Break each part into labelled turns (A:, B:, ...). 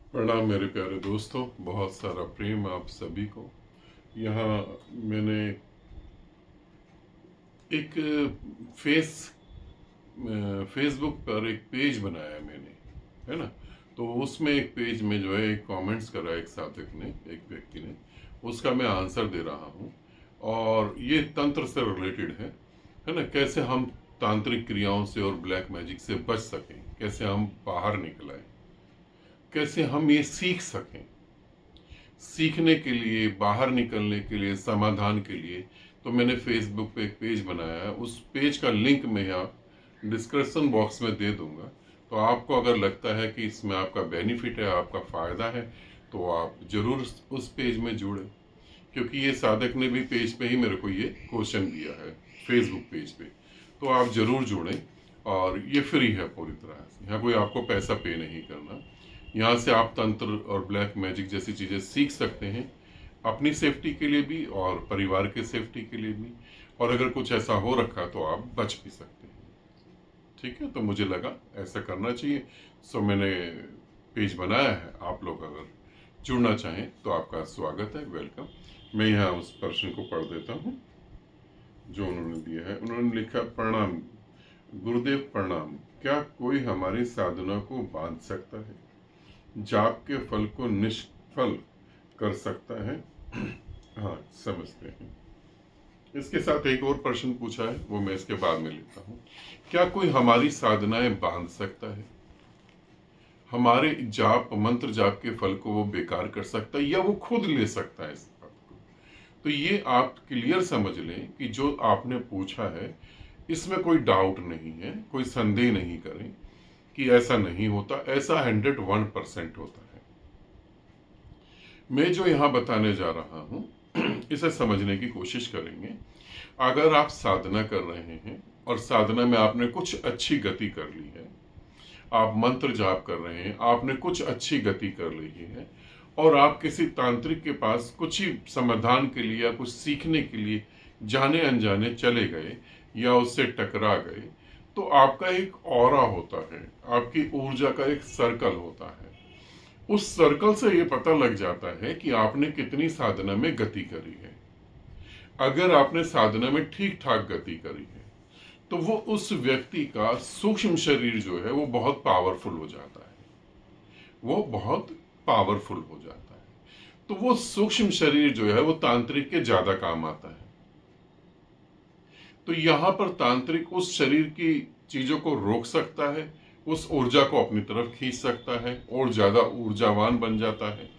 A: प्रणाम मेरे प्यारे दोस्तों, बहुत सारा प्रेम आप सभी को। यहाँ मैंने एक फेस फेसबुक पर एक पेज बनाया है मैंने, है ना। तो उसमें एक पेज में जो है एक कमेंट्स करा एक साधक ने, एक व्यक्ति ने, उसका मैं आंसर दे रहा हूँ। और ये तंत्र से रिलेटेड है ना। कैसे हम तांत्रिक क्रियाओं से और ब्लैक मैजिक से बच सकें, कैसे हम बाहर निकल आए, कैसे हम ये सीख सकें। सीखने के लिए, बाहर निकलने के लिए, समाधान के लिए तो मैंने फेसबुक पे एक पेज बनाया है। उस पेज का लिंक मैं यहाँ डिस्क्रिप्शन बॉक्स में दे दूंगा। तो आपको अगर लगता है कि इसमें आपका बेनिफिट है, आपका फ़ायदा है, तो आप ज़रूर उस पेज में जुड़े। क्योंकि ये साधक ने भी पेज पे ही मेरे को ये क्वेश्चन दिया है, फेसबुक पेज पे। तो आप ज़रूर जुड़ें। और ये फ्री है पूरी तरह से, यहाँ कोई आपको पैसा पे नहीं करना। यहाँ से आप तंत्र और ब्लैक मैजिक जैसी चीज़ें सीख सकते हैं, अपनी सेफ्टी के लिए भी और परिवार के सेफ्टी के लिए भी। और अगर कुछ ऐसा हो रखा तो आप बच भी सकते हैं। ठीक है, तो मुझे लगा ऐसा करना चाहिए, सो मैंने पेज बनाया है। आप लोग अगर जुड़ना चाहें तो आपका स्वागत है, वेलकम। मैं यहाँ उस प्रश्न को पढ़ देता हूँ जो उन्होंने दिया है। उन्होंने लिखा, प्रणाम गुरुदेव, प्रणाम। क्या कोई हमारी साधना को बांध सकता है, जाप के फल को निष्फल कर सकता है? हाँ, समझते हैं। इसके साथ एक और प्रश्न पूछा है, वो मैं इसके बाद में लेता हूँ। क्या कोई हमारी साधनाएं बांध सकता है, हमारे जाप मंत्र जाप के फल को वो बेकार कर सकता है, या वो खुद ले सकता है इस बात को? तो ये आप क्लियर समझ लें कि जो आपने पूछा है इसमें कोई डाउट नहीं है, कोई संदेह नहीं करें कि ऐसा नहीं होता। ऐसा 101% होता है। मैं जो यहाँ बताने जा रहा हूँ इसे समझने की कोशिश करेंगे। अगर आप साधना कर रहे हैं और साधना में आपने कुछ अच्छी गति कर ली है, आप मंत्र जाप कर रहे हैं, आपने कुछ अच्छी गति कर ली है, और आप किसी तांत्रिक के पास कुछ ही समाधान के लिए या कुछ सीखने के लिए जाने अनजाने चले गए या उससे टकरा गए, तो आपका एक ऑरा होता है, आपकी ऊर्जा का एक सर्कल होता है। उस सर्कल से ये पता लग जाता है कि आपने कितनी साधना में गति करी है। अगर आपने साधना में ठीक ठाक गति करी है तो वो उस व्यक्ति का सूक्ष्म शरीर जो है वो बहुत पावरफुल हो जाता है, वो बहुत पावरफुल हो जाता है। तो वो सूक्ष्म शरीर जो है वो तांत्रिक के ज्यादा काम आता है। तो यहां पर तांत्रिक उस शरीर की चीजों को रोक सकता है, उस ऊर्जा को अपनी तरफ खींच सकता है और ज्यादा ऊर्जावान बन जाता है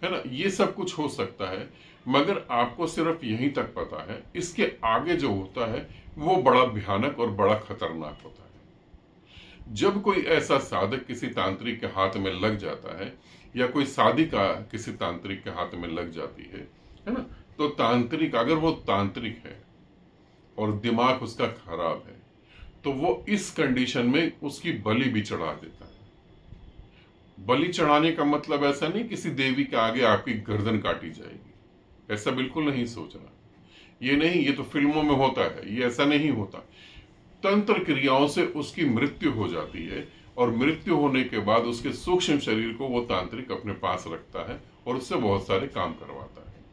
A: ना। ये सब कुछ हो सकता है, मगर आपको सिर्फ यहीं तक पता है। इसके आगे जो होता है वो बड़ा भयानक और बड़ा खतरनाक होता है। जब कोई ऐसा साधक किसी तांत्रिक के हाथ में लग जाता है, या कोई साधिका किसी तांत्रिक के हाथ में लग जाती है ना, तो तांत्रिक, अगर वो तांत्रिक है और दिमाग उसका खराब है, तो वो इस कंडीशन में उसकी बलि भी चढ़ा देता है। बलि चढ़ाने का मतलब ऐसा नहीं किसी देवी के आगे आपकी गर्दन काटी जाएगी, ऐसा बिल्कुल नहीं सोचना। ये नहीं, ये तो फिल्मों में होता है, ये ऐसा नहीं होता। तंत्र क्रियाओं से उसकी मृत्यु हो जाती है, और मृत्यु होने के बाद उसके सूक्ष्म शरीर को वो तांत्रिक अपने पास रखता है और उससे बहुत सारे काम करवाता है।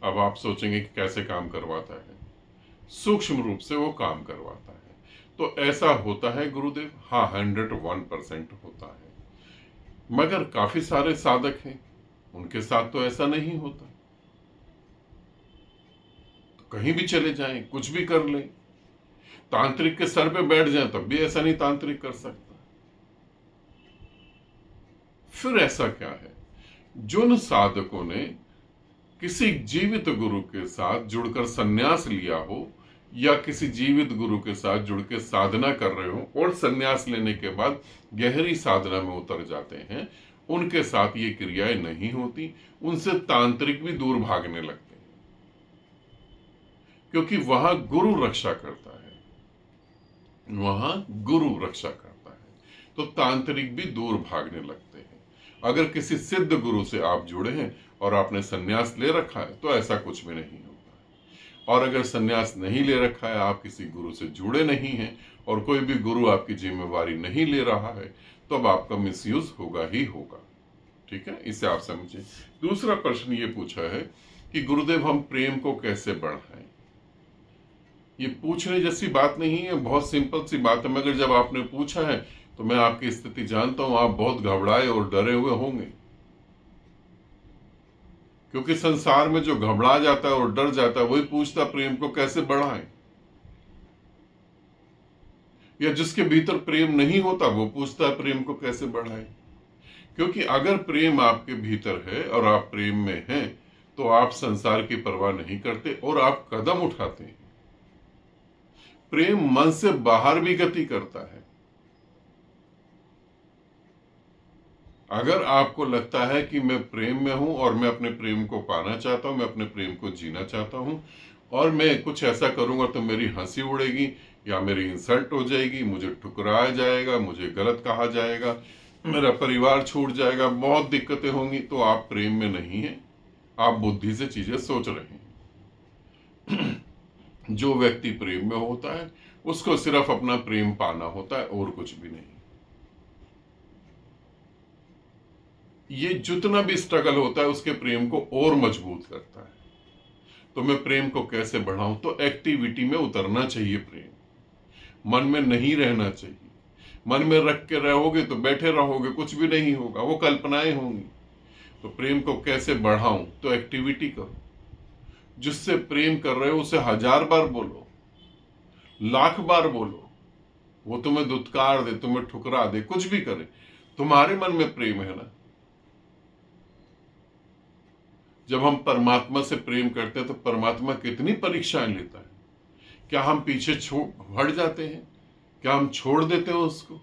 A: अब आप सोचेंगे कि कैसे काम करवाता है? सूक्ष्म रूप से वो काम करवाता है। तो ऐसा होता है गुरुदेव? हाँ, 101% होता है। मगर काफी सारे साधक हैं, उनके साथ तो ऐसा नहीं होता। तो कहीं भी चले जाएं, कुछ भी कर लें, तांत्रिक के सर पे बैठ जाएं, तब भी ऐसा नहीं तांत्रिक कर सकता। फिर ऐसा क्या है? जिन साधकों ने किसी जीवित गुरु के साथ जुड़कर संन्यास लिया हो, या किसी जीवित गुरु के साथ जुड़ के साधना कर रहे हो और संन्यास लेने के बाद गहरी साधना में उतर जाते हैं, उनके साथ ये क्रियाएं नहीं होती। उनसे तांत्रिक भी दूर भागने लगते हैं, क्योंकि वहां गुरु रक्षा करता है, वहां गुरु रक्षा करता है। तो तांत्रिक भी दूर भागने लगते हैं। अगर किसी सिद्ध गुरु से आप जुड़े हैं और आपने संन्यास ले रखा है तो ऐसा कुछ भी नहीं होगा। और अगर संन्यास नहीं ले रखा है, आप किसी गुरु से जुड़े नहीं हैं और कोई भी गुरु आपकी जिम्मेवारी नहीं ले रहा है, तो अब आपका मिसयूज होगा ही होगा। ठीक है, इसे आप समझिए। दूसरा प्रश्न ये पूछा है कि गुरुदेव हम प्रेम को कैसे बढ़ाएं। ये पूछने जैसी बात नहीं है, बहुत सिंपल सी बात है, मगर जब आपने पूछा है तो मैं आपकी स्थिति जानता हूं, आप बहुत घबराए और डरे हुए होंगे, क्योंकि संसार में जो घबरा जाता है और डर जाता है वही पूछता प्रेम को कैसे बढ़ाएं, या जिसके भीतर प्रेम नहीं होता वो पूछता है प्रेम को कैसे बढ़ाएं। क्योंकि अगर प्रेम आपके भीतर है और आप प्रेम में हैं तो आप संसार की परवाह नहीं करते और आप कदम उठाते हैं। प्रेम मन से बाहर भी गति करता है। अगर आपको लगता है कि मैं प्रेम में हूं और मैं अपने प्रेम को पाना चाहता हूं, मैं अपने प्रेम को जीना चाहता हूं और मैं कुछ ऐसा करूंगा तो मेरी हंसी उड़ेगी या मेरी इंसल्ट हो जाएगी, मुझे ठुकराया जाएगा, मुझे गलत कहा जाएगा, मेरा परिवार छूट जाएगा, बहुत दिक्कतें होंगी, तो आप प्रेम में नहीं हैं, आप बुद्धि से चीजें सोच रहे हैं। जो व्यक्ति प्रेम में होता है उसको सिर्फ अपना प्रेम पाना होता है और कुछ भी नहीं। ये जितना भी स्ट्रगल होता है उसके प्रेम को और मजबूत करता है। तो मैं प्रेम को कैसे बढ़ाऊं, तो एक्टिविटी में उतरना चाहिए। प्रेम मन में नहीं रहना चाहिए। मन में रख के रहोगे तो बैठे रहोगे, कुछ भी नहीं होगा, वो कल्पनाएं होंगी। तो प्रेम को कैसे बढ़ाऊं, तो एक्टिविटी करो। जिससे प्रेम कर रहे हो उसे 1000 बार बोलो, लाख बार बोलो, वो तुम्हें दुत्कार दे, तुम्हें ठुकरा दे, कुछ भी करे, तुम्हारे मन में प्रेम है ना। जब हम परमात्मा से प्रेम करते हैं तो परमात्मा कितनी परीक्षाएं लेता है। क्या हम पीछे हट जाते हैं? क्या हम छोड़ देते हैं उसको?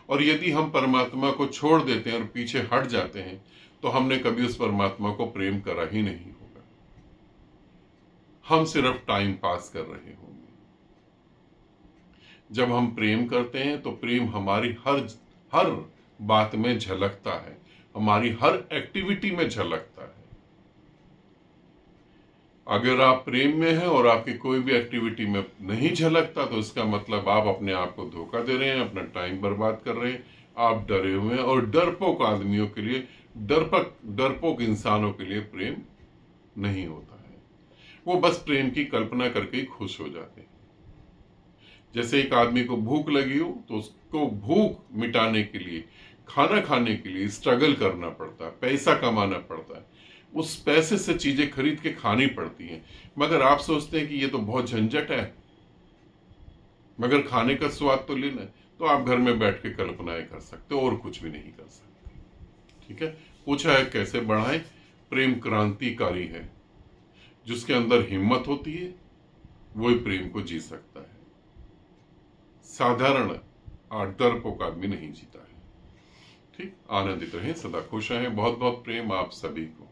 A: और यदि हम परमात्मा को छोड़ देते हैं और पीछे हट जाते हैं तो हमने कभी उस परमात्मा को प्रेम करा ही नहीं होगा। हम सिर्फ टाइम पास कर रहे होंगे। जब हम प्रेम करते हैं तो प्रेम हमारी हर हर बात में झलकता है, हमारी हर एक्टिविटी में झलकता है। अगर आप प्रेम में हैं और आपकी कोई भी एक्टिविटी में नहीं झलकता तो इसका मतलब आप अपने आप को धोखा दे रहे हैं, अपना टाइम बर्बाद कर रहे हैं, आप डरे हुए हैं। और डरपोक आदमियों के लिए, डरपोक इंसानों के लिए प्रेम नहीं होता है। वो बस प्रेम की कल्पना करके ही खुश हो जाते हैं। जैसे एक आदमी को भूख लगी हो तो उसको भूख मिटाने के लिए, खाना खाने के लिए स्ट्रगल करना पड़ता है, पैसा कमाना पड़ता है, उस पैसे से चीजें खरीद के खानी पड़ती हैं। मगर आप सोचते हैं कि ये तो बहुत झंझट है, मगर खाने का स्वाद तो लेना है, तो आप घर में बैठ के कल्पनाएं कर सकते हो और कुछ भी नहीं कर सकते। ठीक है, पूछा है कैसे बढ़ाएं। प्रेम क्रांतिकारी है। जिसके अंदर हिम्मत होती है वही प्रेम को जी सकता है। साधारण डरपोक आदमी नहीं जीता है। ठीक, आनंदित रहें, सदा खुश रहें। बहुत बहुत प्रेम आप सभी को।